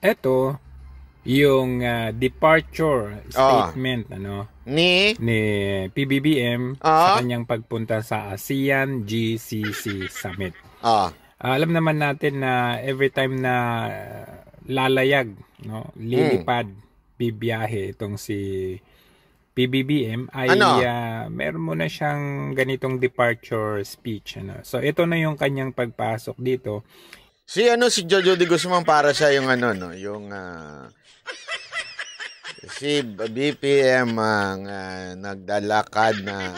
Eto, yung departure statement ni PBBM sa kanyang pagpunta sa ASEAN GCC Summit. Alam naman natin na every time na lalayag, lilipad, bibiyahe itong si PBBM ay meron mo na siyang ganitong departure speech. So ito na yung kanyang pagpasok dito. Si Jojo de Guzman para siya yung yung si BPM ang nagdalakad na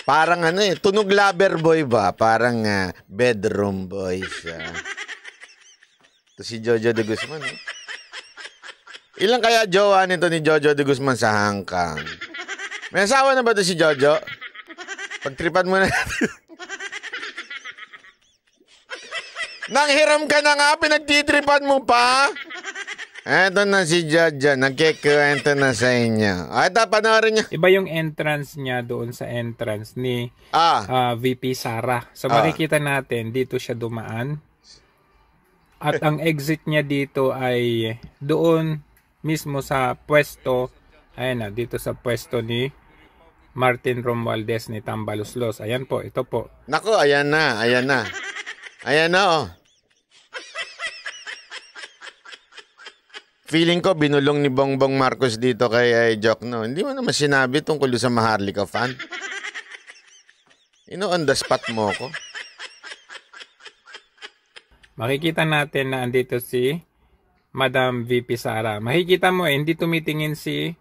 parang tunog lover boy ba? Parang bedroom boy siya. Ito si Jojo de Guzman. Ilang kaya jowa nito ni Jojo de Guzman sa hangkang? May asawa na ba ito si Jojo? Pagtripan mo na. Nanghiram ka na nga, pinagtitripan mo pa. Eto na si Jojo, nagkikwento na sa inyo. Ay, panoorin niyo. Iba yung entrance niya doon sa entrance ni VP Sara. So makikita natin, dito siya dumaan. At ang exit niya dito ay doon mismo sa pwesto. Ayan na, dito sa pwesto ni Martin Romualdez ni Tambaloslos. Ayan po, ito po. Nako, ayan na. Ayan na, Feeling ko, binulong ni Bongbong Marcos dito kay Jokno. Hindi mo naman sinabi tungkol sa Maharlika fan. On the spot mo ko. Makikita natin na andito si Madam VP Sara. Makikita mo hindi tumitingin si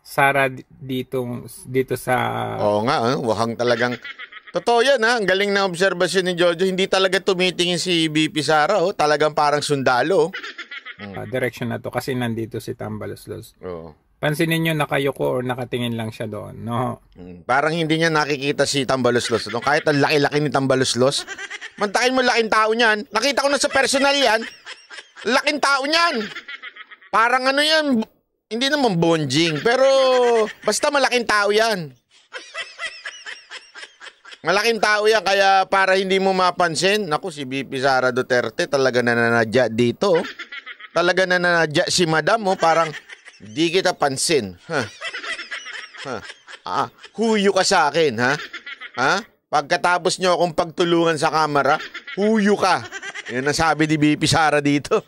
Sara dito sa... Oo nga, wakang talagang... Totoo yan Ang galing na obserbasyon ni Jojo. Hindi talaga tumitingin si VP Sara. Talagang parang sundalo. Direction na to kasi nandito si Tambaloslos. Pansinin nyo nakayuko or nakatingin lang siya doon. Parang hindi niya nakikita si Tambaloslos. Kahit ang laki-laki ni Tambaloslos. Mantakin mo laking tao niyan. Nakita ko na sa personal yan. Laking tao niyan. Parang yan. Hindi naman bonjing. Pero basta malaking tao yan. Malaking tao yan. Kaya para hindi mo mapansin. Naku, si VP Sara Duterte talaga nananadya dito. Talaga nananadya si Madam. Parang di kita pansin. Huyo ka sa akin. Pagkatapos nyo akong pagtulungan sa kamera, huyo ka. Yan ang sabi ni VP Sara dito.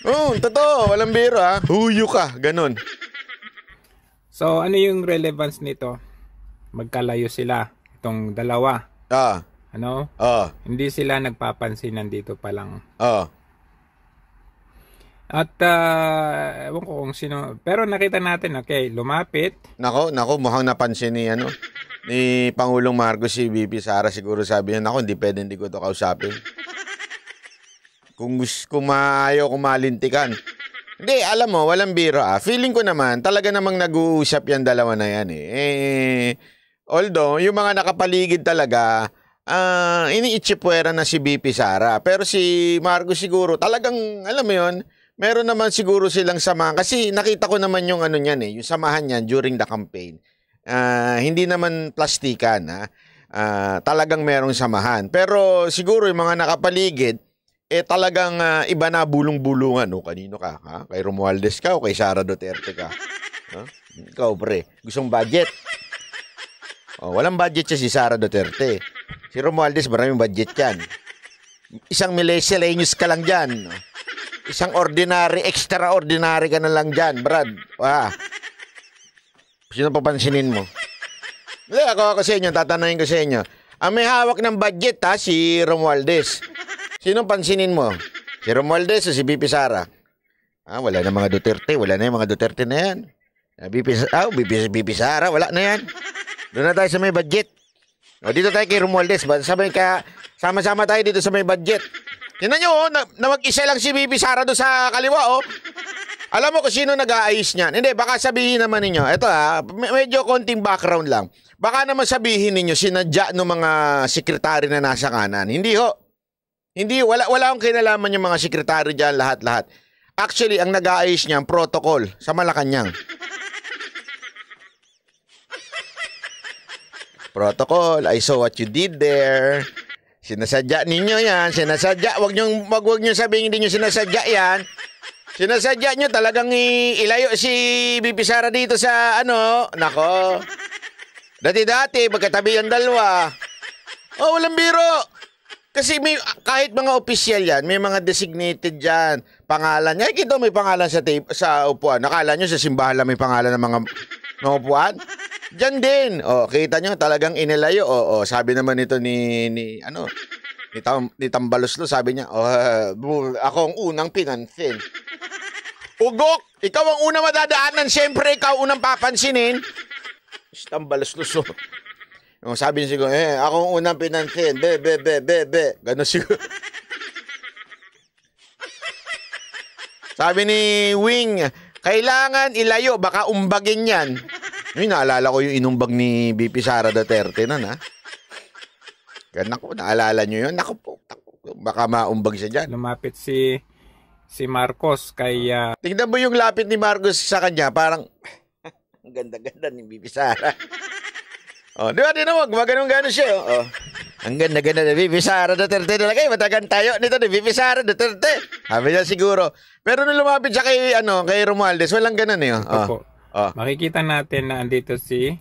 Totoo. Walang biro Huyo ka. Ganon. So, ano yung relevance nito? Magkalayo sila. Itong dalawa. Hindi sila nagpapansinan dito pa lang. At ewan ko kung sino, pero nakita natin, lumapit. Nako, mukhang napansin ni Pangulong Marcos si VP Sara. Siguro sabi niya, hindi ko ito kausapin. Kung ayaw kumalintikan. Hindi, alam mo, walang biro Feeling ko naman, talaga namang nag-uusap yan dalawa na yan Although, yung mga nakapaligid talaga, iniitsipwera na si VP Sara. Pero si Marcos siguro, talagang, alam mo yun, meron naman siguro silang samahan. Kasi nakita ko naman yung yung samahan niyan during the campaign. Hindi naman plastikan. Talagang merong samahan. Pero siguro yung mga nakapaligid, talagang iba na bulong-bulungan. Kanino ka? Kay Romualdez ka o kay Sara Duterte ka? Ikaw, pre. Gustong budget? Walang budget siya si Sara Duterte. Si Romualdez, maraming budget yan. Isang miscellaneous ka lang dyan. Isang extraordinary ka na lang dyan, Brad. Sino papansinin mo? Hindi, ako sa inyo, tatanungin ko sa inyo. Ang may hawak ng budget, si Romualdez. Sino pansinin mo? Si Romualdez o si VP Sara? Wala na mga Duterte. Wala na yung mga Duterte na yan. VP Sara, wala na yan. Doon na tayo sa may budget. Dito tayo kay Romualdez. Sama-sama tayo dito sa may budget. Tingnan nyo, na mag-isa lang si VP Sara doon sa kaliwa, Alam mo kung sino nag-aayos niyan? Hindi, baka sabihin naman ninyo. Ito medyo konting background lang. Baka naman sabihin ninyo, sinadya ng mga sekretary na nasa kanan. Hindi ho. Hindi, wala akong kinalaman yung mga sekretary dyan, lahat-lahat. Actually, ang nag-aayos niyan, protocol sa Malacanang. Protocol, I saw what you did there. Sinasadya ninyo yan. Sinasadya. Wag nyo sabihin hindi nyo sinasadya yan. Sinasadya nyo talagang ilayo si BP Sara dito sa ano. Nako. Dati-dati, magkatabi ang dalawa. Oh, walang biro. Kasi kahit mga official yan, may mga designated dyan. Pangalan niya. Kita may pangalan sa upuan. Nakala nyo sa simbahan lang may pangalan ng mga upuan? Diyan din. Oh, kita nyo talagang inilayo. Oh, sabi naman nito ni Tambaloslo, sabi niya, ako ang unang pinansin. Ugok, ikaw ang unang madadaanan, siyempre ikaw unang papansinin. Tambaloslo. Sabi niya siguro, ako ang unang pinansin. Be. Ganon siguro. Sabi ni Wing, kailangan ilayo, baka umbagin yan. Naalala ko yung inumbag ni BP Sara Duterte nun, ha? Naku, naalala nyo yun? Naku po, baka maumbag siya dyan. Lumapit si Marcos kay... Tingnan mo yung lapit ni Marcos sa kanya, parang, ang ganda-ganda ni BP Sara. Di ba, gumagano'n siya. Ang ganda-ganda ni BP Sara Duterte talaga. Matagan tayo nito ni BP Sara Duterte. Sabi niya siguro. Pero nung lumapit siya kay Romualdez, walang ganun eh. Makikita natin na andito si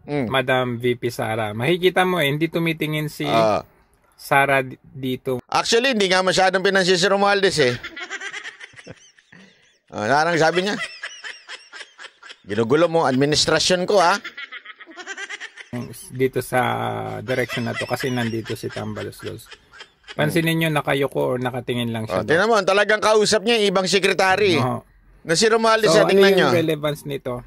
Madam VP Sara. Makikita mo hindi tumitingin si Sara dito. Actually, hindi nga masyadong pinansin si Romualdez eh. Narang sabi niya, ginugulo mo administrasyon ko ha. Dito sa direction na to kasi nandito si Tambaloslos. Pansinin nyo nakayuko o nakatingin lang siya. Tingnan mo, talagang kausap niya ibang sekretary. Na si Romualdez, tingnan nyo. Ano yung relevance nito?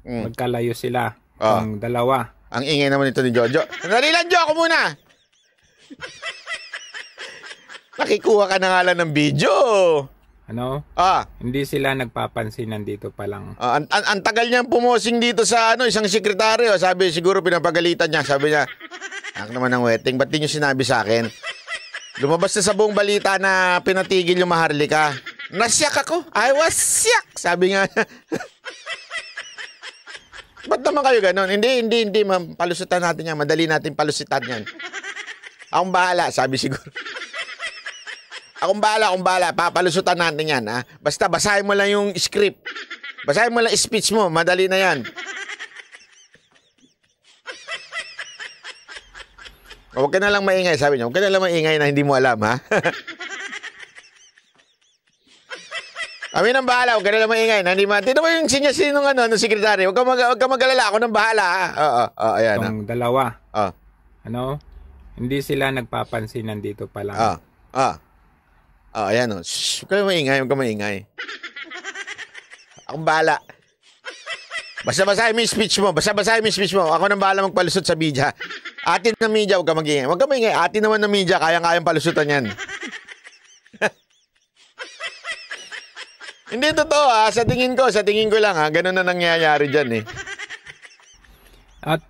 Magkalayo sila. Ang dalawa. Ang ingay naman ito ni Jojo. Sandali lang, Jo, ako muna. Nakikuha ka na nga lang ng video. Ano? Hindi sila nagpapansin nandito pa lang. Ang tagal niyang pumosing dito sa isang sekretaryo. Sabi, siguro pinapagalitan niya. Sabi niya, ako naman ng wedding, ba't di niyo sinabi sa akin? Lumabas na sa buong balita na pinatigil yung Maharlika. Nasyak ako. I was sick. Sabi nga. Ba't naman kayo ganon? Hindi, ma'am. Palusutan natin yan. Madali natin palusutan yan. Akong bahala, sabi siguro. Akong bahala. Papalusutan natin yan, ha? Basta basahin mo lang yung script. Basahin mo lang speech mo. Madali na yan. Huwag ka na lang maingay, sabi niya. Huwag ka na lang maingay na hindi mo alam, ha? Kami nang bahala, huwag ka na lang maingay na hindi mo. Tino mo yung sinong ng sekretary. Huwag ka mag-alala, ako nang bahala, ha? Ayan. Itong dalawa. Ano? Hindi sila nagpapansin nandito pa lang. Ayan, Shh, huwag ka maingay. Akong bahala. Basta basahin mo yung speech mo. Ako nang bahala magpalusot sa media. Atin na media, huwag ka mag-ingay. Atin naman na media, kayang palusutan yan. Hindi totoo ha. Sa tingin ko lang ha. Ganun na nangyayari dyan eh. At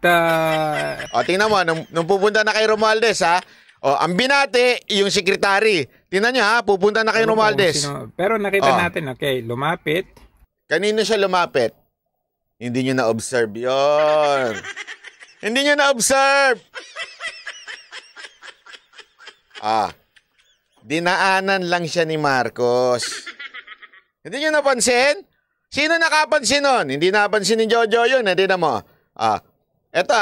tingnan mo, nung pupunta na kay Romualdez ha. Ang binati, yung sekretary. Tingnan niyo ha, pupunta na kay Romualdez. Pero nakita natin, okay, lumapit. Kanino siya lumapit? Hindi niyo na-observe yun. Hindi niyo na-observe. Dinaanan lang siya ni Marcos. Hindi niyo napansin? Sino nakapansin nun? Hindi napansin ni Jojo yun. Hindi na mo. Eto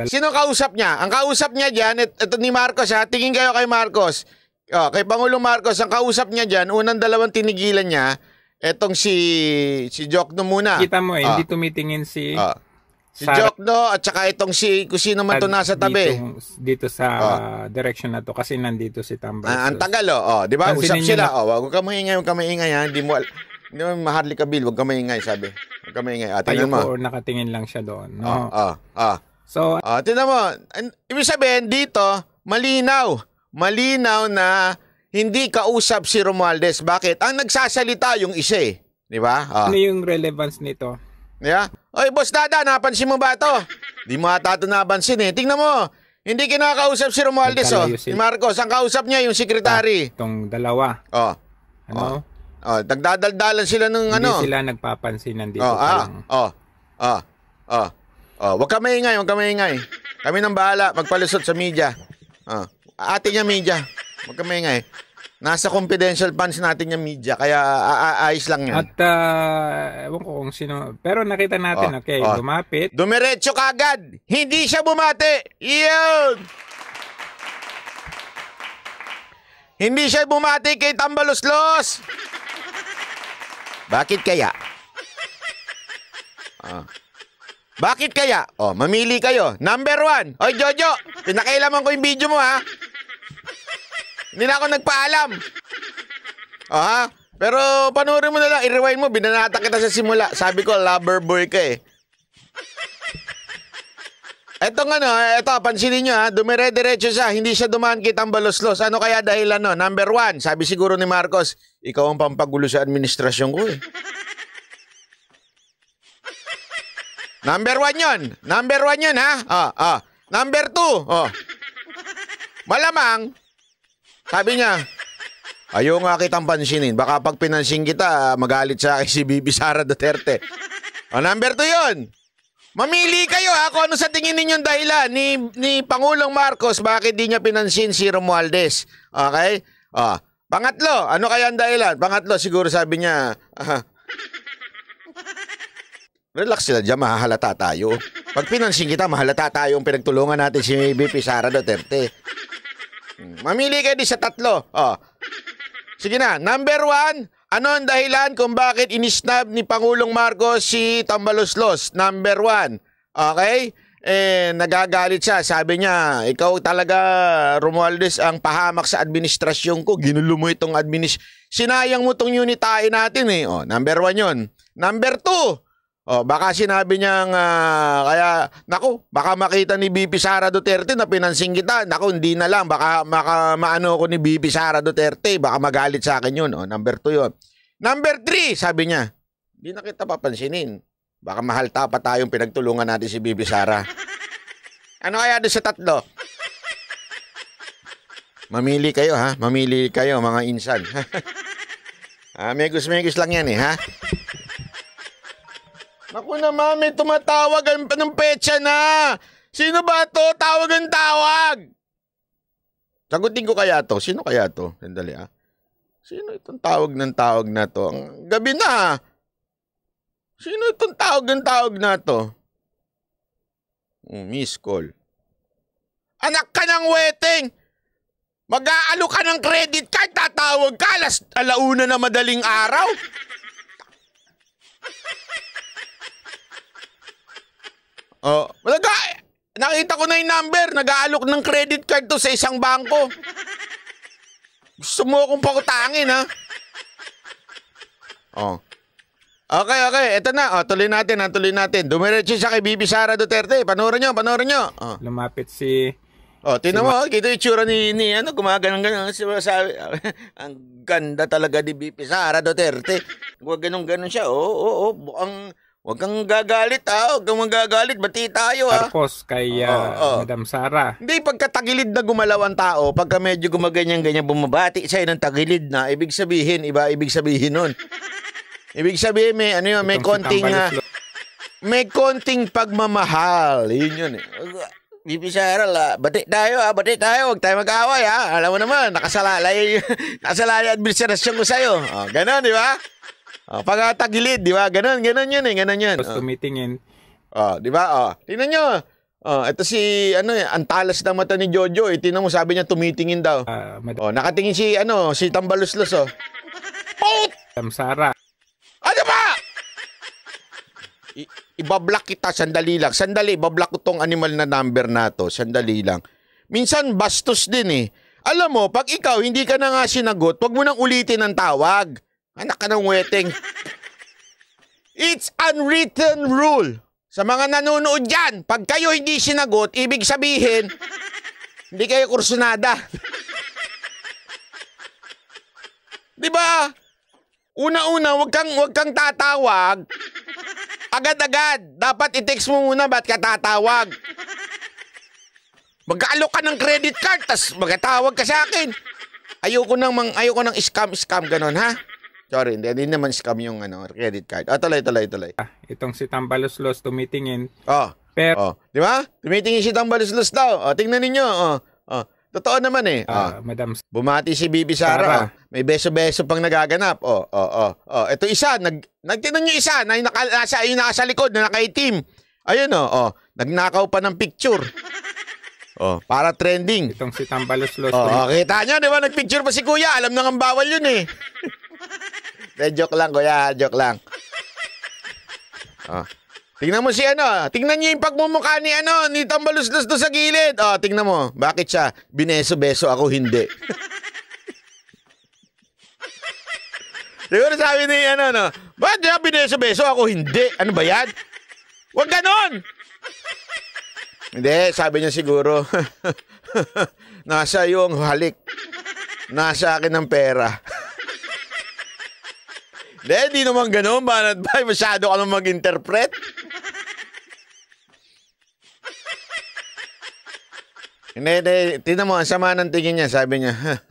sino kausap niya? Ang kausap niya dyan, ito ni Marcos ha. Tingin kayo kay Marcos. Kay Pangulong Marcos, ang kausap niya dyan, unang dalawang tinigilan niya, etong si Jokno muna. Kita mo hindi tumitingin si Jokno at saka itong kung sino man to nasa tabi. Dito sa direction na to kasi nandito si Tambaloslos. Ang tagal di ba? Usap sila. Huwag ka maingay ha. Hindi mo Maharlika Bill, huwag ka maingay, sabi. Huwag ka maingay. Tingnan mo. Or nakatingin lang siya doon. No? So, tingnan mo. Ibig sabihin dito, malinaw na hindi kausap si Romualdez. Bakit? Ang nagsasalita yung isa eh. Di ba? Ano yung relevance nito? Yeah? Oy, Boss Dada, napansin mo ba ito? Di mo ata ito napansin eh. Tingnan mo. Hindi kinakausap si Romualdez si Marcos. Ang kausap niya yung sekretary. Itong dalawa. Ano? Nagdadaldalan sila ng Hindi sila nagpapansin nandito pa lang. Huwag ka maingay. Kami nang bahala. Magpalusot sa media. Atin niya media. Huwag ka maingay. Nasa confidential funds natin yung media, kaya ayos lang yan. At, ewan ko kung sino, pero nakita natin, okay, lumapit. Dumiretso kagad. Hindi siya bumati. Iyon! Hindi siya bumati kay Tambaloslos. Bakit kaya? Bakit kaya? Mamili kayo. Number 1. Oy, Jojo, pinakailaman ko yung video mo, ha? Hindi na ako nagpaalam. Pero panoorin mo na lang, i-rewind mo, binanata kita sa simula. Sabi ko, lover boy ka eh. Eto pansinin nyo dumire-diretso siya, hindi siya dumaan kay Tambaloslos. Ano kaya dahilan no? Number 1, sabi siguro ni Marcos, ikaw ang pampagulo sa administrasyon ko eh. Number 1 yun. Number 1 yun, ha? Number 2, malamang, sabi niya, ayaw nga kitang pansinin. Baka pag pinansin kita, magalit sa akin si Bibi Sara Duterte. Number 2 yun. Mamili kayo kung ano sa tingin ninyong dahilan ni Pangulong Marcos bakit di niya pinansin si Romualdez. Okay? Pangatlo, ano kaya ang dahilan? Pangatlo, siguro sabi niya, relax sila dyan, mahahalata tayo. Pag pinansin kita, mahalata tayo ang pinagtulungan natin si Bibi Sara Duterte. Mamili kayo di sa tatlo. Sige na, number 1, ano ang dahilan kung bakit inisnab ni Pangulong Marcos si Tambaloslos? Number 1, okay? Nagagalit siya. Sabi niya, ikaw talaga, Romualdez, ang pahamak sa administrasyon ko. Ginulo mo itong sinayang mo itong unitain natin eh. Number 1 yun. Number 2, baka sinabi niyang, baka makita ni BP Sara Duterte na pinansin kita. Naku, hindi na lang. Baka maano ko ni BP Sara Duterte. Baka magalit sa akin yun. Number 2 yun. Number 3, sabi niya, hindi na kita papansinin. Baka mahalta pa tayong pinagtulungan natin si BP Sara. Ano kaya doon sa tatlo? Mamili kayo, ha? Mamili kayo, mga insan. Megos-megos lang yan, ha? Naku naman, may tumatawag ng petsa na. Sino ba to? Tawag. Sagutin ko kaya to. Sino kaya to? Sandali Sino itong tawag na to? Ang gabi na. Sino itong tawag na to? Miss call. Anak ka ng weteng. Mag-aalo ka ng credit card. Tatawag ka. Alauna na madaling araw. Nakita ko na yung number. Nag-aalok ng credit card to sa isang bangko. Gusto mo akong pakutangin, ha? Okay. Ito na. Tuloy natin. Dumiretso siya kay Bibi Sara Duterte. Panoorin nyo. Lumapit si... tingnan mo. Kita yung tsura ni gumaganon. Ang ganda talaga ni Bibi Sara Duterte. Huwag ganon siya. Huwag kang gagalit, Huwag kang magagalit. Bati tayo, Tapos kay Madam Sara. Hindi, pagka-tagilid na gumalaw ang tao, pagka medyo gumaganyan-ganyan, bumabati sa'yo ng tagilid na, ibig sabihin nun. Ibig sabihin, may konting pagmamahal. Yun eh. Bibi Sara, bati tayo. Huwag tayo mag-away, Alam mo naman, nakasalalay administrasyon ko sa'yo. Ganon, di ba? Pagkatagilid, di ba? Ganon yun eh. Tapos tumitingin. Di ba? Tingnan nyo. Ito si, ang talas ng mata ni Jojo. Tingnan mo, sabi niya tumitingin daw. Nakatingin si Tambaloslos, Madam Sara. Ano ba? Ibablock kita, sandali lang. Ibablock ko tong animal na number na to. Sandali lang. Minsan, bastos din eh. Alam mo, pag ikaw hindi ka na nga sinagot, wag mo nang ulitin ang tawag. Anak ka ng weteng. It's unwritten rule. Sa mga nanonood dyan, pag kayo hindi sinagot, ibig sabihin, hindi kayo kursunada. Diba? Una-una, wag kang tatawag. Agad-agad. Dapat i-text mo muna, ba't ka tatawag? Mag-aalok ka ng credit card, tas magtatawag ka sa akin. Ayoko nang scam, ganon, ha? Sorry, hindi naman scam yung credit card. Tuloy. Itong si Tambaloslos tumitingin. Pero, di ba? Tumitingin si Tambaloslos daw. Tingnan ninyo. Totoo naman eh. Madam. Bumati si Bibi Sara. May beso-beso pang nagaganap. Ito isa, nagtinan nyo isa, na nasa likod, na nakaitim. Ayun nagnakaw pa ng picture. Para trending. Itong si Tambalos-los. Kita nyo, di ba? Nagpicture pa si Kuya. Alam na nga bawal yun eh. Joke lang, Kuya. Joke lang. Tingnan mo si tingnan niyo yung pagmumukha ni Tambalos-los doon sa gilid. Tingnan mo, bakit siya bineso-beso ako hindi? Siguro sabi ni bakit siya bineso-beso ako hindi? Ano ba yan? Huwag ganon! Hindi, sabi niya siguro, nasa iyo ang halik. Nasa akin ang pera. Hindi naman ganon. Ba masyado ka naman mag-interpret? Hindi. Tignan mo, ang sama ng tingin niya. Sabi niya,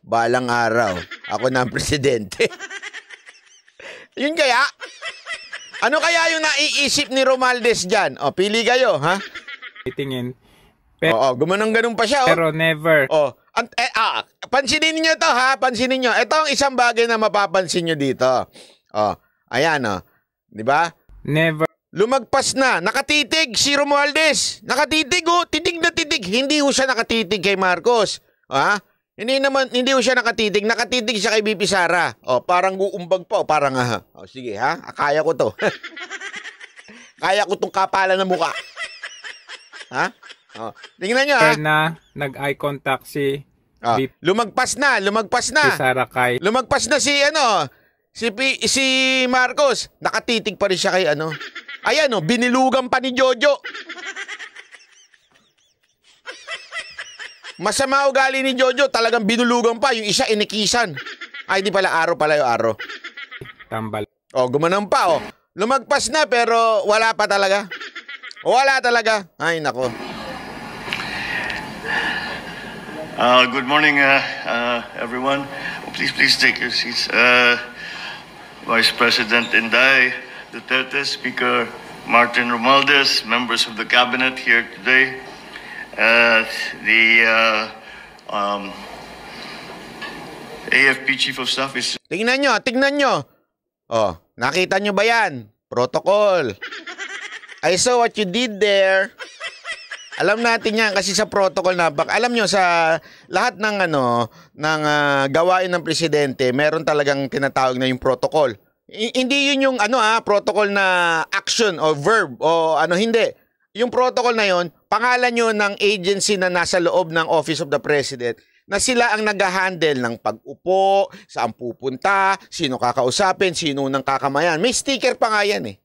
balang araw, ako na ang presidente. Yun kaya? Ano kaya yung naiisip ni Romualdez dyan? Pili kayo, ha? Tingin. Gumanong-ganong pa siya. Pero never. Pansinin niyo to, ha? Pansinin niyo. Ito ang isang bagay na mapapansin niyo dito. Ayan, di ba? Never. Lumagpas na. Nakatitig si Romualdez. Nakatitig, titig na titig. Hindi ho siya nakatitig kay Marcos. Hindi ho siya nakatitig. Nakatitig siya kay BP Sara. Parang uumbag pa. Parang, sige, ha? Kaya ko to. Kaya ko tong kapalan ng muka. Ha? Tingnan nyo, ha? Na nag-eye contact si lumagpas na. Si Sara kay. Lumagpas na si si Marcos. Nakatitig pa rin siya kay Ayan, binilugan pa ni Jojo. Masama ugali ni Jojo, talagang binulugan pa. Yung isa inikisan. Ay, di pala Aro pala yung Aro. Tambal. Gumanang pa, Lumagpas na pero wala pa talaga. Wala talaga. Ay, nako. Good morning, everyone. Please take your seats. Vice President Inday Duterte, Speaker Martin Romualdez, members of the cabinet here today, the AFP Chief of Staff is... Tingnan nyo. Nakita nyo ba yan? Protocol. I saw what you did there. Alam natin yan kasi sa protocol alam nyo sa lahat ng gawain ng presidente, meron talagang tinatawag na yung protocol. Hindi yun yung protocol na action o verb o hindi. Yung protocol na yun, pangalan yun ng agency na nasa loob ng Office of the President na sila ang nag-handle ng pag-upo, saan pupunta, sino kakausapin, sino nang kakamayan. May sticker pa nga yan eh.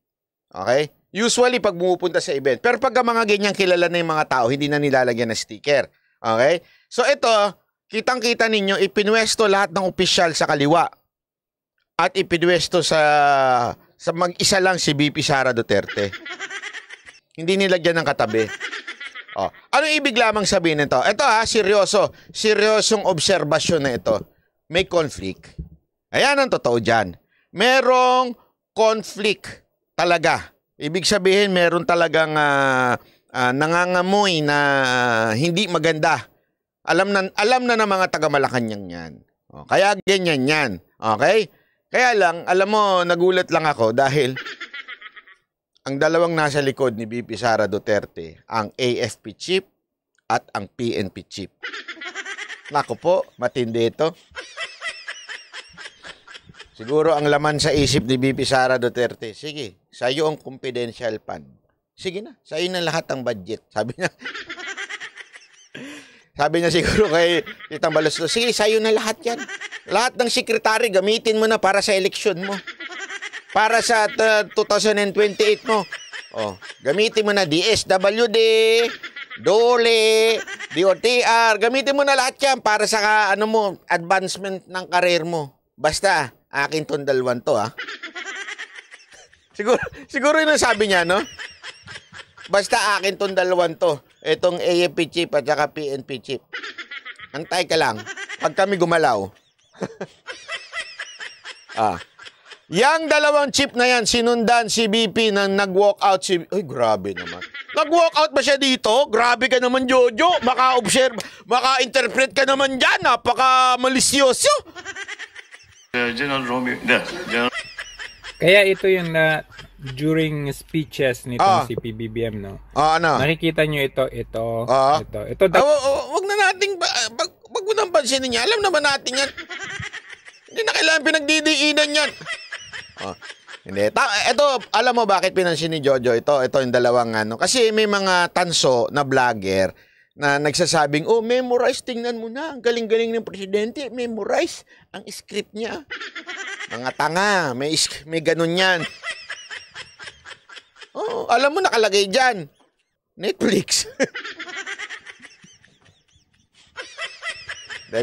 Okay? Usually pag pumupunta sa event. Pero pag mga ganyang kilala na yung mga tao, hindi na nilalagyan ng sticker. Okay? So ito, kitang-kita ninyo, ipinwesto lahat ng opisyal sa kaliwa. At ipinwesto sa mag-isa lang si BP Sara Duterte. Hindi nilagyan ng katabi. Ano ibig lamang sabihin nito? Ito seryoso. Seryosong obserbasyon na ito. May conflict. Ayan ang totoo dyan. Merong conflict talaga. Ibig sabihin, meron talagang nangangamoy na hindi maganda. Alam na ng mga taga-Malacanang yan. Kaya ganyan yan. Okay? Kaya lang, alam mo, nagulat lang ako dahil ang dalawang nasa likod ni BP Sara Duterte, ang AFP Chief at ang PNP Chief. Naku po, matindi ito. Siguro ang laman sa isip ni BP Sara Duterte, sige, sa'yo ang confidential fund. Sige na, sa'yo na lahat ang budget. Sabi niya siguro kay Tambalos-los, sige, sa'yo na lahat yan. Lahat ng sekretary, gamitin mo na para sa eleksyon mo. Para sa 2028 mo. Gamitin mo na DSWD, DOLE, DOTR. Gamitin mo na lahat yan para sa advancement ng karir mo. Basta, akin tong dalwan to, Siguro yun ang sabi niya, no? Basta akin tong dalwan to. Itong AFP Chief at saka PNP Chief. Antay ka lang. Pag kami gumalaw. Yang dalawang chief na yan, sinundan si BP nang nag-walk out si... Ay, grabe naman. Nag-walkout ba siya dito? Grabe ka naman, Jojo. Maka-observe, maka-interpret ka naman dyan. Napaka-malisyoso. General Romeo. Kaya ito yung during speeches nito si PBBM, no? Ano? Nakikita nyo ito. Wag na nating, wag mo nang pansinin niya. Alam naman natin yan. Hindi na kailangan pinagdidiinan yan. Hindi. Ito, alam mo bakit pinansin ni Jojo? Ito yung dalawang ano. Kasi may mga tanso na vlogger na nagsasabing, memorize, tingnan mo na. Ang galing-galing ng presidente. Memorize ang script niya. Mga tanga. May ganun yan. Alam mo, nakalagay dyan. Netflix.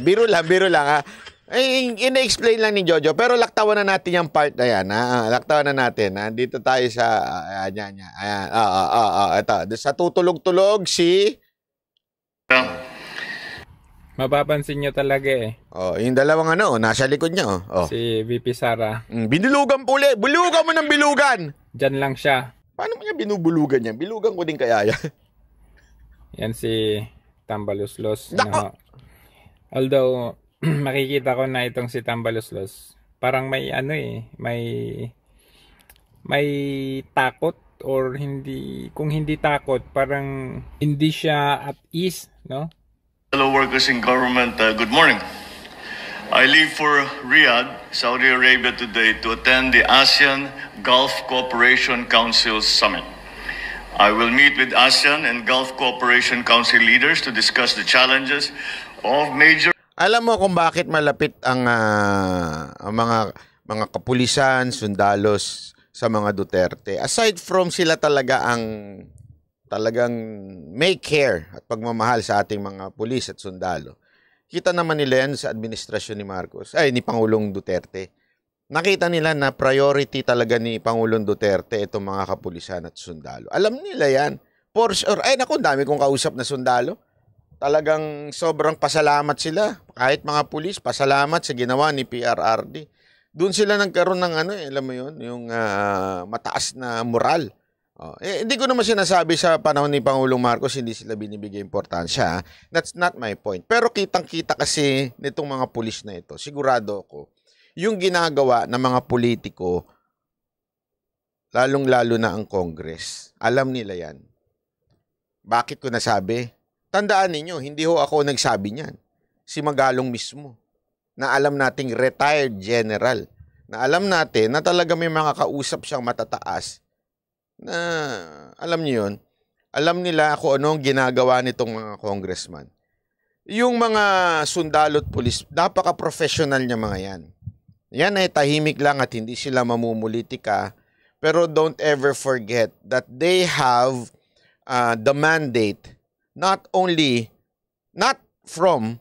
Biro lang ha. Ay, ina-explain lang ni Jojo. Pero laktawan na natin yung part na yan. Laktawan na natin. Dito tayo sa... Ayan. Ito. Sa tutulog-tulog si... Mapapansin nyo talaga eh. Yung dalawang nasa likod niya. Si VP Sara. Binulugan po ulit. Bulugan mo ng bilugan. Diyan lang siya. Paano mo niya binubulugan yan? Bilugan ko din kaya yan. Yan si Tambaluslos. Although... makikita ko na itong si Tambaluslos. Parang may may takot or hindi, kung hindi takot, parang hindi siya at ease, no? Fellow workers in government, good morning. I leave for Riyadh, Saudi Arabia today to attend the ASEAN Gulf Cooperation Council Summit. I will meet with ASEAN and Gulf Cooperation Council leaders to discuss the challenges of major... Alam mo kung bakit malapit ang mga kapulisan, sundalos sa mga Duterte. Aside from sila talagang may care at pagmamahal sa ating mga pulis at sundalo. Kita naman nila yan sa administrasyon ni Pangulong Duterte. Nakita nila na priority talaga ni Pangulong Duterte itong mga kapulisan at sundalo. Alam nila yan. For sure. Dami kong kausap na sundalo. Talagang sobrang pasalamat sila. Kahit mga pulis, pasalamat sa ginawa ni PRRD. Doon sila nagkaroon ng alam mo yun, yung mataas na moral. Hindi ko naman sinasabi sa panahon ni Pangulong Marcos, hindi sila binibigay importansya. That's not my point. Pero kitang-kita kasi nitong mga pulis na ito, sigurado ako, yung ginagawa ng mga politiko, lalong-lalo na ang Congress, alam nila yan. Bakit ko nasabi? Tandaan ninyo, hindi ho ako nagsabi niyan. Si Magalong mismo, na alam nating retired general, na alam natin na talaga may mga kausap siyang matataas, na alam niyo yun, alam nila kung anong ginagawa nitong mga congressman. Yung mga sundalo at pulis, napaka-professional niya mga yan. Yan ay tahimik lang at hindi sila mamumulitika, pero don't ever forget that they have the mandate not from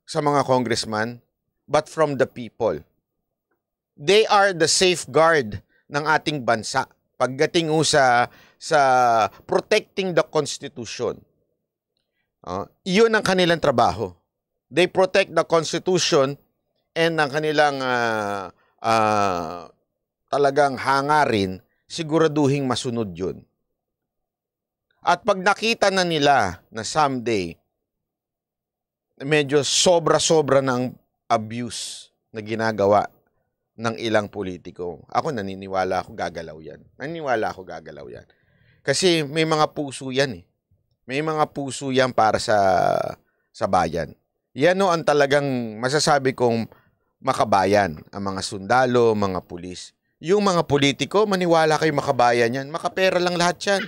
sa mga congressman, but from the people. They are the safeguard ng ating bansa pagdating sa protecting the Constitution. Iyon ang kanilang trabaho. They protect the Constitution and ang kanilang talagang hangarin, siguraduhing masunod yun. At pag nakita na nila na someday, medyo sobra-sobra ng abuse na ginagawa ng ilang politiko, ako naniniwala ako gagalaw yan. Kasi may mga puso yan eh. May mga puso yan para sa bayan. Yan o ang talagang masasabi kong makabayan. Ang mga sundalo, mga pulis. Yung mga politiko, maniwala kayo makabayan yan. Makapera lang lahat yan.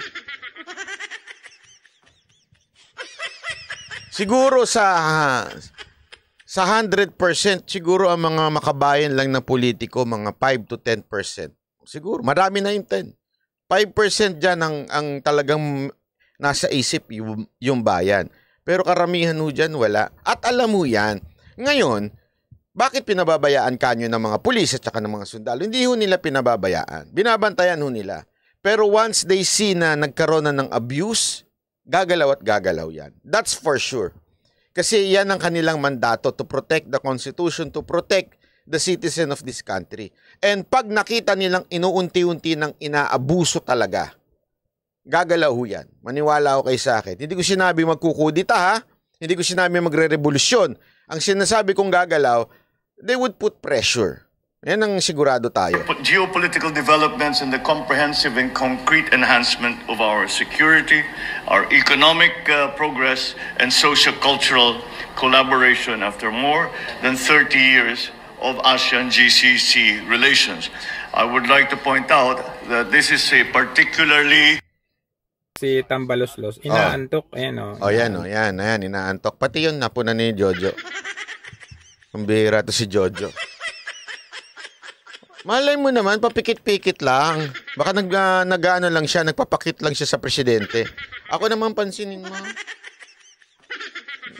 Siguro sa 100%, siguro ang mga makabayan lang na politiko, mga 5 to 10%. Siguro, marami na yung 10. 5% dyan ang talagang nasa isip yung bayan. Pero karamihan ho dyan, wala. At alam mo yan, ngayon, bakit pinababayaan kanyo ng mga pulis at saka ng mga sundalo? Hindi ho nila pinababayaan. Binabantayan ho nila. Pero once they see na nagkaroon na ng abuse, gagalaw at gagalaw yan. That's for sure. Kasi yan ang kanilang mandato to protect the Constitution, to protect the citizen of this country. And pag nakita nilang inuunti-unti ng inaabuso talaga gagalaw yan. Maniwala ako kay sa akin. Hindi ko sinabi magkukudita ha. Hindi ko sinabi magre-revolusyon. Ang sinasabi kong gagalaw, they would put pressure. Yan ang sigurado tayo. Geopolitical developments and the comprehensive and concrete enhancement of our security, our economic progress, and socio-cultural collaboration after more than 30 years of ASEAN-GCC relations. I would like to point out that this is a particularly... Si Tambaloslos, inaantok. Ayan yan, inaantok. Pati yun, napuna ni Jojo. Kumbira to si Jojo. Malay mo naman, papikit-pikit lang. Baka nag-ano lang siya, nagpapakit lang siya sa presidente. Ako naman pansinin mo.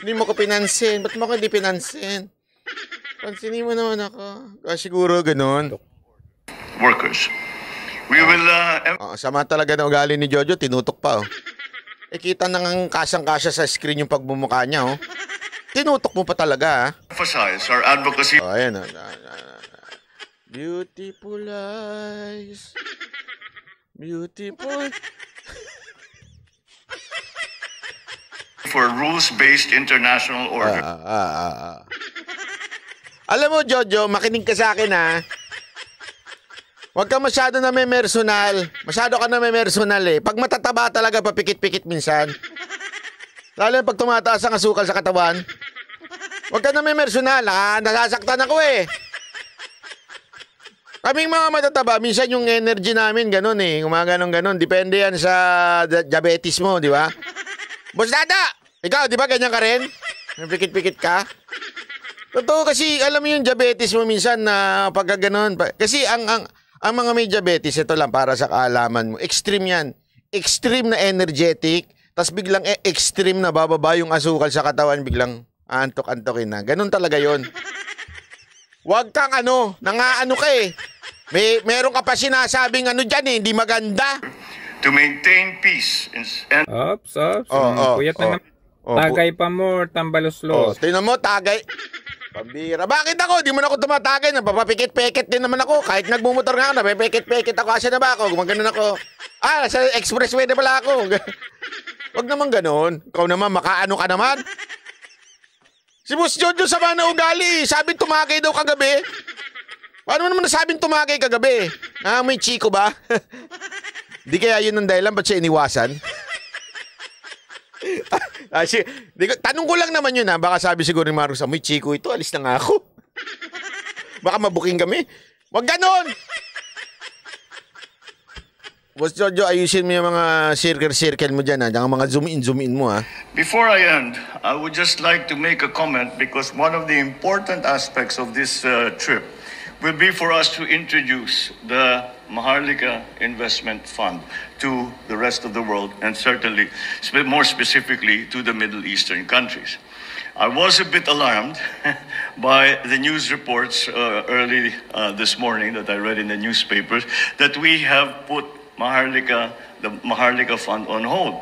Hindi mo ko pinansin. Ba't mo ko hindi pinansin? Pansinin mo naman ako. Siguro ganun. Workers. We will... sama talaga na ugali ni Jojo, tinutok pa. Kita nang kasang-kasya sa screen yung pagmumukha niya. Tinutok mo pa talaga. Emphasize our advocacy. Ayan. Beautiful eyes. Beautiful. For rules-based international order. Alam mo, Jojo, makinig ka sa akin ha. Huwag ka masyado na may personal. Masyado ka na may personal eh. Pag matataba talaga, papikit-pikit minsan. Lalo pag tumataas ang asukal sa katawan. Huwag ka na may personal. Nasasaktan ako eh. Kaming mga matataba, minsan yung energy namin ganun eh. Ganon. Depende yan sa diabetes mo, di ba? Boss Dada! Ikaw, di ba ganyan ka rin? Pikit-pikit ka? Totoo kasi, alam mo yung diabetes mo minsan na pagka ganun. Kasi ang mga may diabetes, ito lang para sa kaalaman mo, extreme yan. Extreme na energetic, tas biglang extreme na bababa yung asukal sa katawan, biglang antok-antokin na. Ganun talaga yon. Huwag kang nangaano ka eh. Meron ka pa sinasabing dyan eh, hindi maganda. To maintain peace and... Ops. Puyat na naman. Tagay pa mo, Tambaloslos. Tingnan mo, tagay. Pambira. Bakit ako? Di mo na ako tumatagay. Napapapikit-pekit din naman ako. Kahit nagmumotor nga ako, napapikit-pekit ako. Asa na ba ako? Gumaganon ako. Sa expressway na pala ako. Huwag naman ganon. Ikaw naman, makaano ka naman. Si Boss Jojo sama na ugali. Sabi tumagay daw kagabi. Paano mo naman nasabing tumagay kagabi? May chiko ba? Di kaya yun ang dahilan, ba't siya iniwasan? Tanong ko lang naman yun ha. Baka sabi siguro ni Marusa, may chiko ito, alis na nga ako. Baka mabuking kami. Wag ganon! Boss Jojo, ayusin mo yung mga circle mo dyan ha. Yung mga zoom in mo ha. Before I end, I would just like to make a comment because one of the important aspects of this trip will be for us to introduce the Maharlika Investment Fund to the rest of the world and certainly, more specifically, to the Middle Eastern countries. I was a bit alarmed by the news reports early this morning that I read in the newspapers that we have put the Maharlika Fund on hold.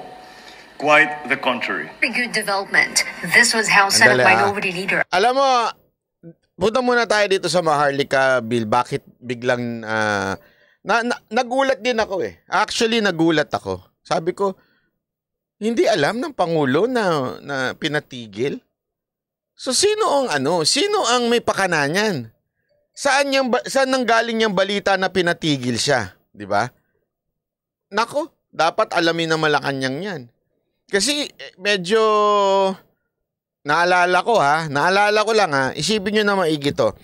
Quite the contrary. Very good development. This was House Senate Minority Leader. Alam mo, punta muna tayo dito sa Maharlika Bill. Bakit biglang nagulat din ako eh. Actually, nagulat ako. Sabi ko, hindi alam ng Pangulo na pinatigil. So sino ang may pakana niyan? Saan nanggaling yung balita na pinatigil siya, 'di ba? Nako, dapat alamin ng Malacanang 'yan. Kasi medyo naalala ko lang ha, isipin nyo na maigi to.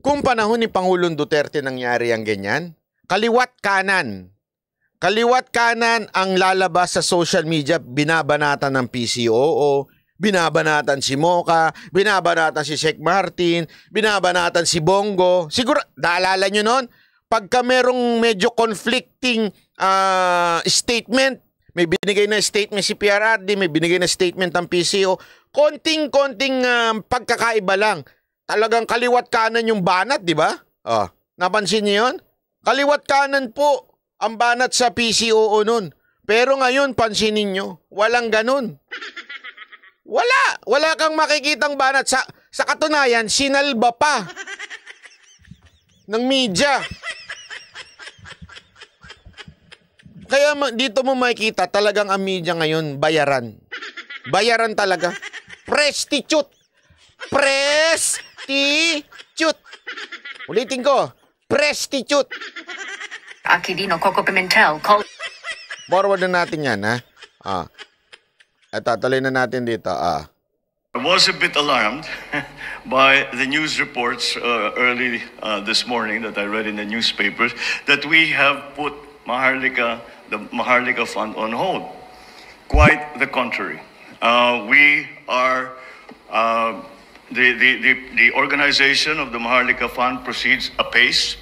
Kung panahon ni Pangulong Duterte nangyari ang ganyan, kaliwat kanan ang lalabas sa social media, binabanatan ng PCOO, binabanatan si Mocha, binabanatan si Sheikh Martin, binabanatan si Bongo. Siguro, naalala nyo nun? Pagka merong medyo conflicting statement, may binigay na statement si PRRD, may binigay na statement ang PCO, konting pagkakaiba lang. Talagang kaliwat kanan yung banat, di ba? Napansin niyo yun? Kaliwat kanan po ang banat sa PCO nun. Pero ngayon, pansinin nyo, walang ganun. Wala kang makikitang banat. Sa katunayan, sinalba pa ng media. Kaya dito mo makikita talagang ang media ngayon, bayaran. Bayaran talaga. Prostitute. Prostitute. Ulitin ko. Prostitute. Aquilino Coco Pimentel called... Forward na natin yan, ha? Ito, tuloy na natin dito, I was a bit alarmed by the news reports early this morning that I read in the newspapers that we have put the Maharlika Fund on hold. Quite the contrary. We are... The organization of the Maharlika Fund proceeds apace.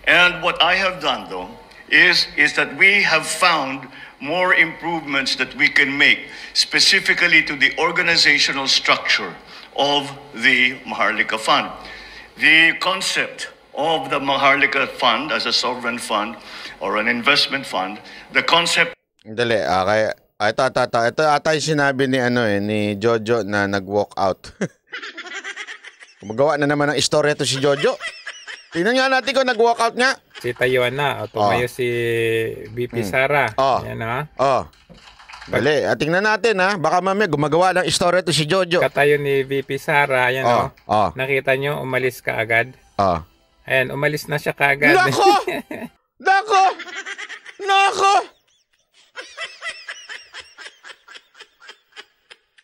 And what I have done, though, is that we have found more improvements that we can make specifically to the organizational structure of the Maharlika Fund. The concept of the Maharlika Fund as a sovereign fund or an investment fund, the concept... Dali, kaya... Ito ata yung sinabi ni, ni Jojo na nag-walk out. Gumagawa na naman ng istorya to si Jojo. Tingnan nga natin kung nag-walk out nga. Si Tayuan na. Tumayo si VP Sara. Yan ha. Dali, tingnan natin ha. Baka mamaya gumagawa ng istorya to si Jojo. Katayo ni VP Sara. Yan Nakita nyo, umalis ka agad. Ayan, umalis na siya kaagad. Nako! Nako! Nako!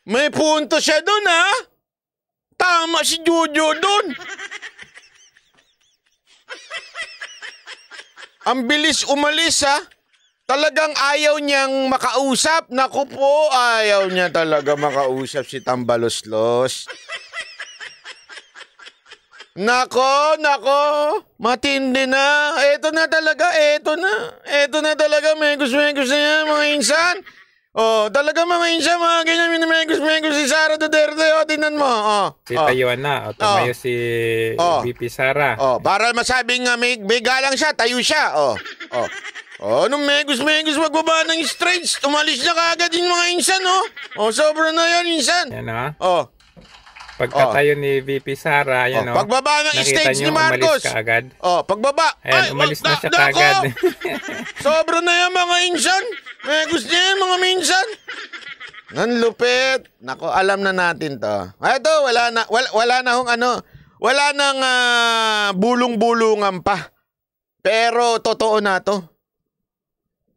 May punto siya doon, ha? Tama si Jojo doon. Ang bilis umalis, ha? Talagang ayaw niyang makausap. Naku po, ayaw niya talaga makausap si Tambaloslos. Nako, matindi na. Eto na talaga. Eto na talaga. Megos na yan, mga insan. Talaga mga insan, mga ganyan, minimegos si Sara Duterte. Tingnan mo. Si Tayuan na. Tumayo si VP Sara. Para masabing may galang siya, tayo siya. Nung megos, magbaba ng straights. Tumalis na kaagad yung mga insan, sobra na yan, insan. Yan, Pagkatayo ni VP Sara, yan pagbaba ng stage ni Marcos. Umalis ka agad. Pagbaba. Ayan, umalis na siya kaagad. Sobra na yan, mga insan. Megos niya yan, mga minsan. Nanlupit. Nako, alam na natin to. Ito, wala nang bulong-bulungan pa. Pero totoo na to.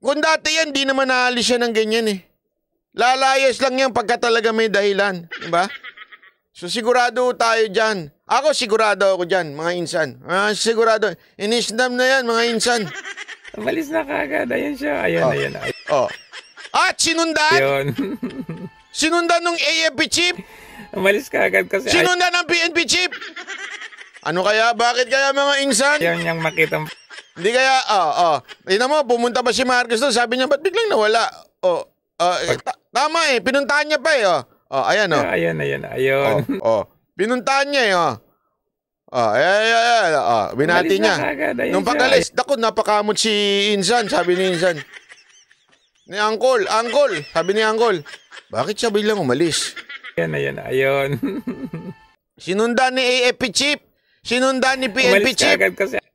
Kung dati yan, di naman naalis siya ng ganyan eh. Lalayas lang yan pagka talaga may dahilan. Diba? So sigurado tayo dyan. Ako sigurado ako dyan, mga insan. Sigurado. Inisdam na yan, mga insan. Umalis na kaagad. Ayan siya. Ayan. At sinundan? Ayun. Sinundan ng AFP chief? Umalis ka agad kasi... Sinundan ng PNP chief? Ano kaya? Bakit kaya mga insan? Ayaw niyang makita... Hindi kaya... Tingnan mo, pumunta pa si Marcos doon. Sabi niya, ba't biglang nawala? Tama eh. Pinuntahan niya pa eh. Ayan Ayun. Pinuntahan niya eh. Binati niya. Nung pag-alis, napakamot si Insan. Sabi ni Insan. Ni Uncle, sabi ni Uncle, bakit siya biglang umalis? Ayun. Sinundan ni AFP chief, sinundan ni PNP chief.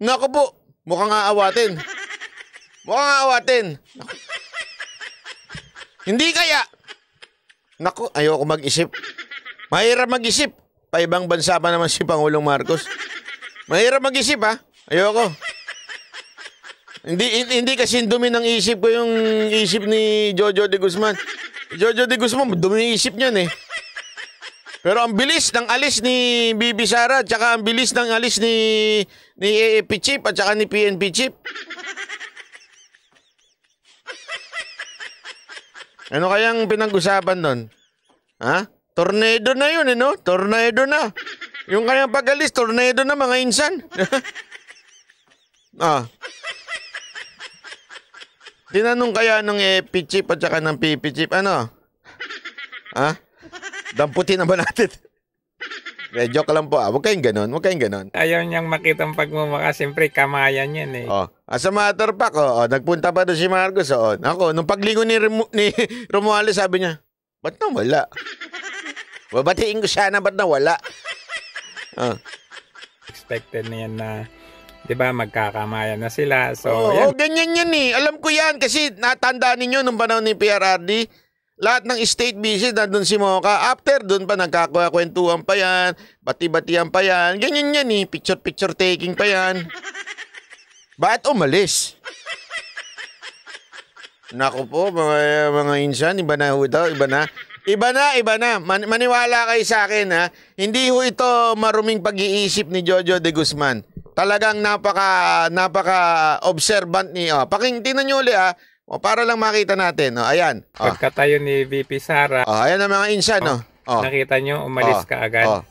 Naku po, mukhang aawatin. Hindi kaya. Naku, ayoko mag-isip. Mahirap mag-isip. Pa ibang bansa pa naman si Pangulong Marcos. Mahirap mag-isip, ha? Ayoko. Hindi kasi dumi ng isip ko yung isip ni Jojo de Guzman. Jojo de Guzman, dumi isip niyan eh. Pero ang bilis ng alis ni Bibi Sara, tsaka ang bilis ng alis ni AFP Chief at tsaka ni PNP Chief. Ano kayang pinag-usapan doon? Ha? Tornado na yun, no? Tornado na. Yung kanyang pag-alis, tornado na, mga insan. Tinanong kaya ng AFP Chief at saka ng PP Chief, ano? Ha? Damputin na ba natin? Joke lang po. Huwag kayong ganon. Ayaw niyang makita ang pagmumukha. Siyempre, kamayan yan eh. As a matter of fact, nagpunta pa doon si Marcos. Ako, nung paglingon ni Romualdez, sabi niya, ba't nawala? Babatiin ko siya na ba't nawala? Expected na yan na 'Di ba? Magkakamayan na sila. So, ganyan yan eh. Alam ko yan kasi natandaan ninyo nung panahon ni PRRD, lahat ng state visit nandun si Mocha. After dun pa nagkakwentuhan pa yan, bati-batian pa yan. Ganyan yan eh. Picture taking pa yan. Bakit umalis? Naku po, mga insan, iba na ho daw, iba na. Maniwala kayo sa akin ha. Hindi ho ito maruming pag-iisip ni Jojo de Guzman. Talagang napaka-observant ni... tingnan nyo ulit para lang makita natin. Ayan. Pagkatayo ni VP Sara. Ayan ang mga insan. Nakita nyo, umalis ka agad.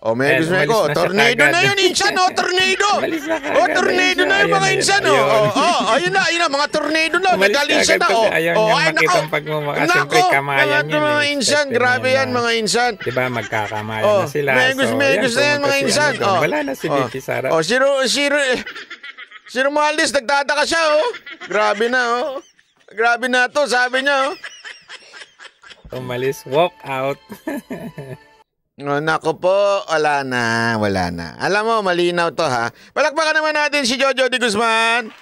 May gusto ko. Tornado na yun, insan. Tornado. Tornado na yung mga insan. Ayun na, mga tornado na. Nag-alisa na. Ayaw niya makitang pagmumaka. Siyempre, kamayan yun. Mga insan, grabe yan, mga insan. Diba, magkakamayan na sila. May gusto na yan, mga insan. Wala na si VP Sara. Si Romualdez, nagtataka siya. Grabe na. Grabe na to, sabi niya. Umalis, walk out. Nako po, wala na. Alam mo, malinaw to ha. Palakpakan naman natin si Jojo de Guzman.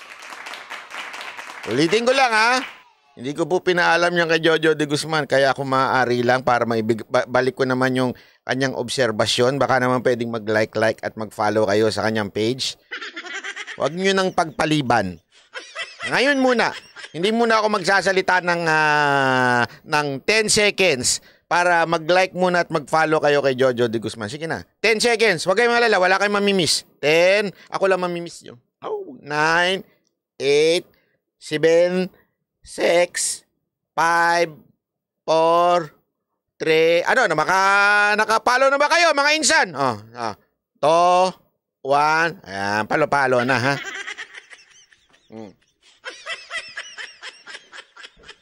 Ulitin ko lang ha. Hindi ko po pinaalam yan kay Jojo de Guzman. Kaya kung maaari lang para balik ko naman yung kanyang obserbasyon. Baka naman pwedeng mag-like at mag-follow kayo sa kanyang page. Huwag nyo nang pagpaliban. Ngayon muna. Hindi muna ako magsasalita ng 10 seconds para mag-like muna at mag-follow kayo kay Jojo de Guzman. Sige na. 10 seconds. Huwag kayong malala. Wala kayong mamimiss. 10. Ako lang mamimiss nyo. 9, 8, 7, 6, 5, 4, 3. Nakapalo na ba kayo, mga insan? 2, 1. Ayan, palo-palo na, ha?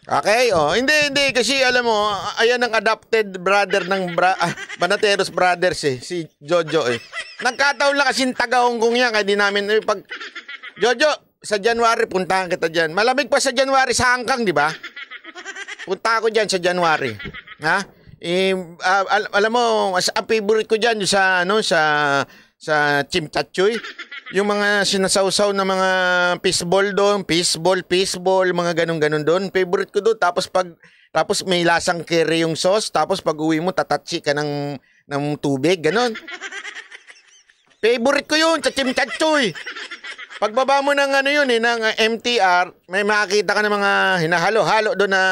Okay, hindi kasi alam mo, ayan ang adopted brother ng Banateros Brothers si Jojo Nagkataon lang kasing taga-Hong Kong yan, kaya di namin Jojo, sa January puntahan kita diyan. Malamig pa sa January sa Hangkang, di ba? Punta ako diyan sa January. Ha? Alam mo, ang favorite ko diyan sa Chimchachoy. Yung mga sinasawsaw na mga fishball doon, fishball, mga ganun-ganun doon. Favorite ko doon. Tapos may lasang curry yung sauce. Tapos pag uwi mo, tatatsi ka ng tubig. Ganun. Favorite ko yun sa Chimchachoy. Pagbaba mo ng ng MTR, may makakita ka ng mga hinahalo-halo doon na...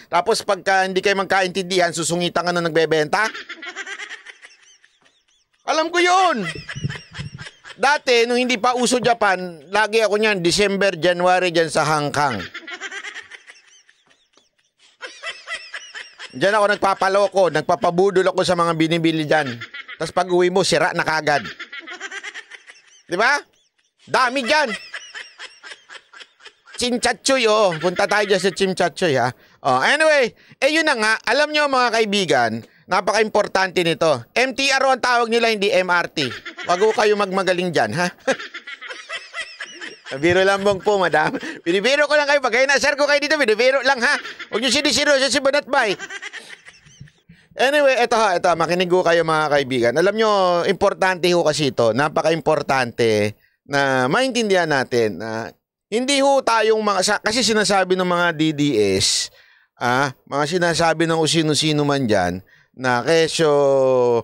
Tapos pagka hindi kayo magkaintindihan, susungitan ka na nagbebenta. Alam ko yun. Dati, nung hindi pa uso Japan, lagi ako niyan, December, January dyan sa Hangkang. Diyan ako nagpapaloko, nagpapabudol ako sa mga binibili dyan. Tapos pag uwi mo, sira na kagad. Di ba? Dami dyan. Chimchachoy, punta tayo dyan sa Chimchachoy, ha? Anyway, yun na nga, alam nyo mga kaibigan, napaka-importante nito. MTR ang tawag nila, hindi MRT. Wag ko kayo magmagaling dyan, ha? Biro lang po, madam. Binibiro ko lang kayo. Pag kayo na-share ko kayo dito, binibiro lang, ha? Huwag nyo sinisiro sa si Banatbay. Anyway, ito, makinig ko kayo mga kaibigan. Alam nyo, importante ho kasi ito. Napaka-importante na maintindihan natin na hindi ho tayong kasi sinasabi ng mga DDS, mga sinasabi ng sino-sino man dyan, na kesyo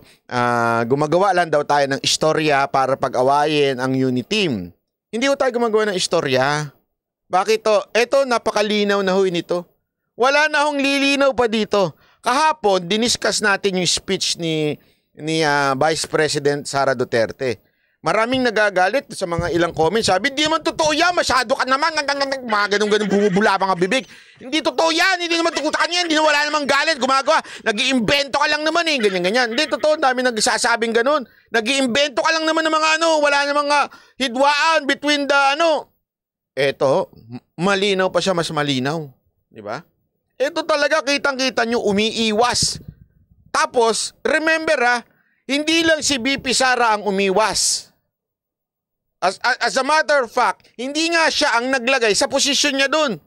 gumagawa lang daw tayo ng istorya para pag-awayin ang unit team. Hindi ho tayo gumagawa ng istorya. Bakit to? Ito, napakalinaw na ho nito. Wala na hong lilinaw pa dito. Kahapon, diniscuss natin yung speech ni Vice President Sara Duterte. Maraming nagagalit sa mga ilang comments. Sabi, di naman totoo yan. Masyado ka naman. Mga ganun-ganun bumubula mga bibig. Hindi totoo yan. Hindi naman tukutan yan. Hindi na wala namang galit. Gumagawa. Nag-iimbento ka lang naman eh. Ganyan-ganyan. Hindi totoo. Dami nagsasabing ganun. Nag-iimbento ka lang naman ng mga wala namang hidwaan between the Eto, malinaw pa siya, mas malinaw. Di ba? Ito talaga kitang-kita nyo umiiwas. Tapos, remember hindi lang si BP Sara ang umiwas. As a matter of fact, hindi nga siya ang naglagay sa posisyon niya doon.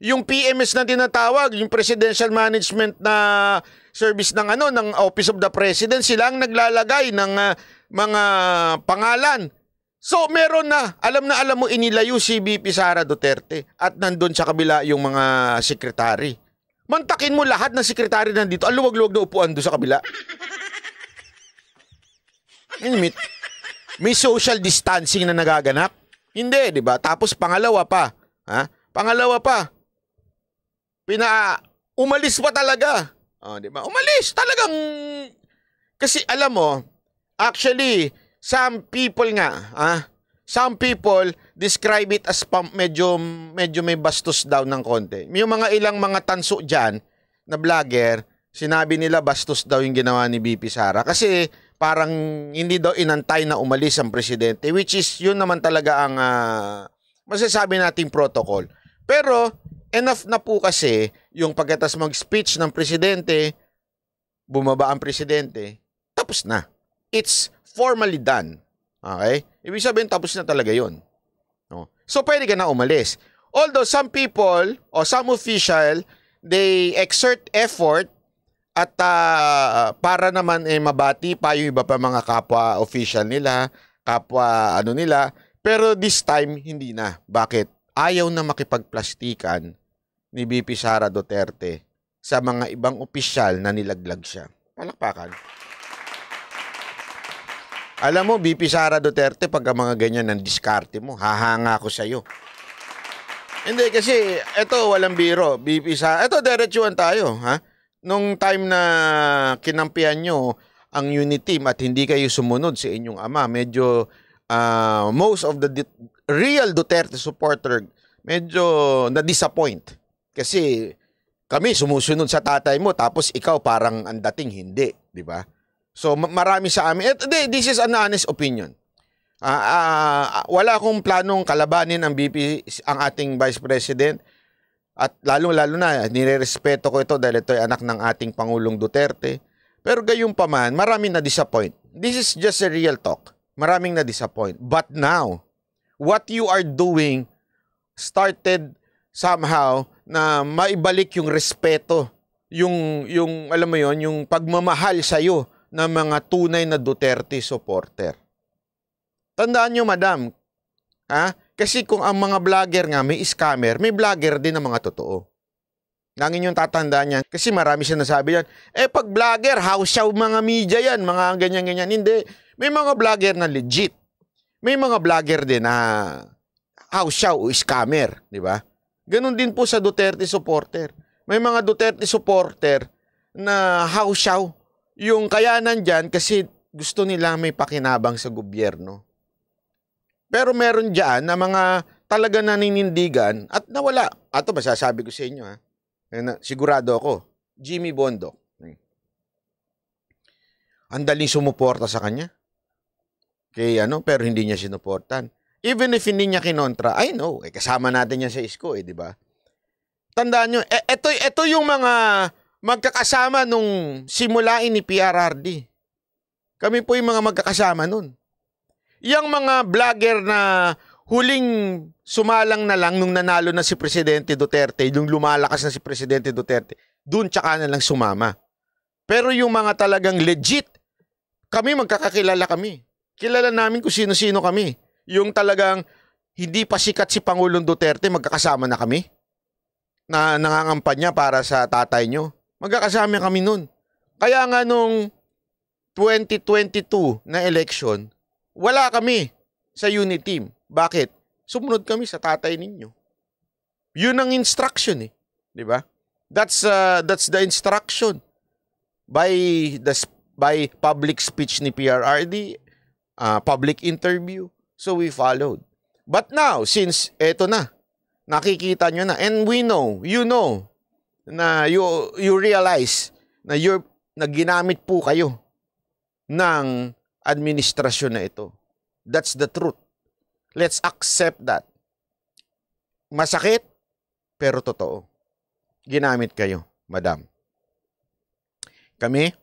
Yung PMS na tinatawag, yung Presidential Management na Service ng ng Office of the President, sila ang naglalagay ng mga pangalan So, meron na alam mo, inilayo si VP Sara Duterte at nandun sa kabila yung mga sekretary. Mantakin mo lahat ng sekretary nandito. Ang luwag-luwag na upuan doon sa kabila. May social distancing na nagaganap? Hindi, di ba? Tapos pangalawa pa. Umalis pa talaga. Di ba? Umalis talagang. Kasi alam mo, actually, some people describe it as medyo may bastos daw ng konti. Yung mga ilang mga tanso dyan na vlogger, sinabi nila bastos daw yung ginawa ni VP Sara. Kasi parang hindi daw inantay na umalis ang presidente, which is yun naman talaga ang masasabi nating protocol. Pero enough na po kasi yung pagkatas mag-speech ng presidente, bumaba ang presidente, tapos na. It's formally done. Okay? Ibig sabihin, tapos na talaga yun. No? So, pwede ka na umalis. Although, some people, or some official, they exert effort at para naman mabati pa yung iba pa mga kapwa official nila, kapwa nila. Pero this time, hindi na. Bakit? Ayaw na makipagplastikan ni VP Sara Duterte sa mga ibang opisyal na nilaglag siya. Palakpakan. Alam mo, VP Sara Duterte, pagka mga ganyan ng diskarte mo, hahanga ako sa'yo. Hindi, kasi ito, walang biro. VP Sara, ito, diretsuhan tayo. Nung time na kinampihan nyo ang unit team at hindi kayo sumunod sa inyong ama, medyo most of the real Duterte supporter medyo na-disappoint. Kasi kami sumusunod sa tatay mo, tapos ikaw parang ang dating hindi, di ba? So, marami sa amin. This is an honest opinion. Wala akong planong kalabanin ang ating Vice President. At lalo-lalo na, nirerespeto ko ito dahil ito ay anak ng ating Pangulong Duterte. Pero gayon pa man, maraming na-disappoint. This is just a real talk. Maraming na-disappoint. But now, what you are doing started somehow na maibalik yung respeto, yung alam mo yon, yung pagmamahal sa'yo ng mga tunay na Duterte supporter. Tandaan nyo, madam, kasi kung ang mga vlogger nga may scammer, may vlogger din ng mga totoo. Nangin yung tatandaan yan. Kasi marami siya nasabi yan, pag vlogger, house-show mga media yan, mga ganyan-ganyan. Hindi. May mga vlogger na legit. May mga vlogger din na house-show o scammer. Di ba? Ganon din po sa Duterte supporter. May mga Duterte supporter na house-show. Yung kaya nandyan kasi gusto nila may pakinabang sa gobyerno. Pero meron dyan na mga talaga naninindigan at nawala. Ato ba sasabi ko sa inyo sigurado ako. Jimmy Bondoc. Ang daling sumuporta sa kanya. Pero hindi niya sinuportan. Even if hindi niya kinontra, I know, kasama natin yan sa isko, di ba? Tandaan nyo, ito yung mga magkakasama nung simulain ni PRRD. Kami po yung mga magkakasama nun. Yang mga vlogger na huling sumalang na lang nung nanalo na si Presidente Duterte, yung lumalakas na si Presidente Duterte, dun tsaka na lang sumama. Pero yung mga talagang legit, kami magkakakilala kami. Kilala namin kung sino-sino kami. Yung talagang hindi pa sikat si Pangulong Duterte, magkakasama na kami. Na nangangampanya para sa tatay nyo. Magkakasama kami nun. Kaya nga nung 2022 na election, wala kami sa unit team. Bakit? Sumunod kami sa tatay ninyo. Yun ang instruction di ba? That's the instruction by public speech ni PRRD, public interview. So we followed. But now, since eto na, nakikita nyo na, and we know, you know, na you realize na ginamit po kayo ng administrasyon na ito. That's the truth. Let's accept that. Masakit, pero totoo. Ginamit kayo, madam. Kami,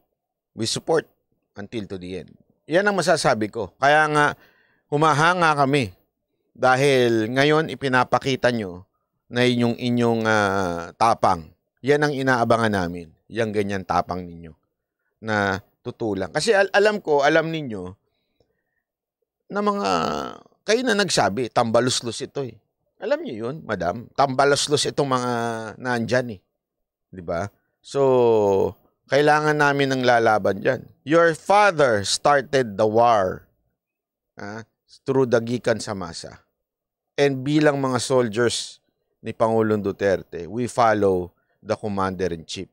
we support until to the end. Yan ang masasabi ko. Kaya nga, humahanga kami. Dahil ngayon, ipinapakita nyo na inyong tapang. Yan ang inaabangan namin. Yang ganyan tapang ninyo. Na tutulang. Kasi alam ninyo na mga kayo na nagsabi, tambaluslos ito eh. Alam niyo yun, madam? Tambaluslos itong mga nandyan eh. Di ba? So, kailangan namin ng lalaban dyan. Your father started the war through the Gikan sa Masa. And bilang mga soldiers ni Pangulong Duterte, we follow the commander-in-chief.